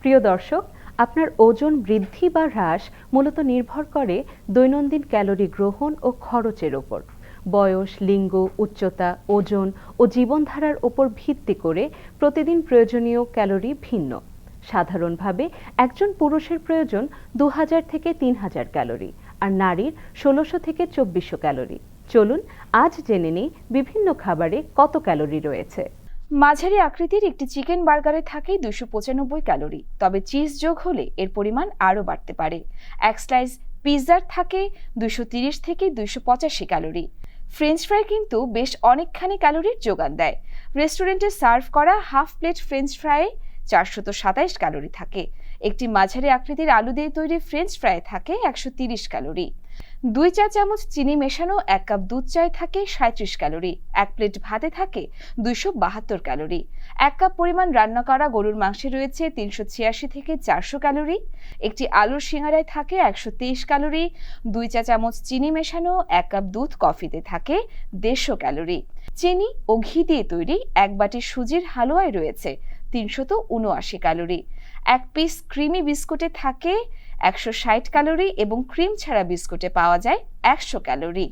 প্রিয় দর্শক, আপনার ওজন বৃদ্ধি বা হ্রাস মূলত নির্ভর করে দৈনন্দিন ক্যালোরি গ্রহণ ও খরচের ওপর। বয়স, লিঙ্গ, উচ্চতা, ওজন ও জীবনধারার ওপর ভিত্তি করে প্রতিদিন প্রয়োজনীয় ক্যালোরি ভিন্ন। সাধারণভাবে একজন পুরুষের প্রয়োজন ২০০০ থেকে ৩০০০ ক্যালোরি, আর নারীর ১৬০০ থেকে ২৪০০ ক্যালোরি। চলুন আজ জেনে নিই বিভিন্ন খাবারে কত ক্যালোরি রয়েছে। মাঝারি আকৃতির একটি চিকেন বার্গারে থাকে 295 ক্যালোরি, তবে চিজ যোগ হলে এর পরিমাণ আরও বাড়তে পারে। এক স্লাইস পিৎজার থাকে 230 থেকে 285 ক্যালোরি। ফ্রেঞ্চ ফ্রাই কিন্তু বেশ অনেকখানি ক্যালোরির যোগান দেয়। রেস্টুরেন্টে সার্ভ করা হাফ প্লেট ফ্রেঞ্চ ফ্রাইয়ে 427 ক্যালোরি থাকে। একটি মাঝারি আকৃতির আলু দিয়ে তৈরি ফ্রেঞ্চ ফ্রাই থাকে 130 ক্যালোরি। 2 চা চামচ চিনি মেশানো 1 কাপ দুধ চায়ে থাকে 37 ক্যালোরি। এক প্লেট ভাতে থাকে 272 ক্যালোরি। 1 কাপ পরিমাণ রান্না করা গরুর মাংসে রয়েছে 386 থেকে 400 ক্যালোরি। একটি আলুর সিঙ্গারায় থাকে 123 ক্যালোরি। 2 চা চামচ চিনি মেশানো 1 কাপ দুধ কফিতে থাকে 150 ক্যালোরি। চিনি ও ঘি দিয়ে তৈরি এক বাটি সুজির হালুয়ায় রয়েছে 379 ক্যালোরি। এক পিস ক্রিমি বিস্কুটে থাকে 160 ক্যালোরি এবং ক্রিম ছাড়া বিস্কুটে পাওয়া যায় 100 ক্যালোরি।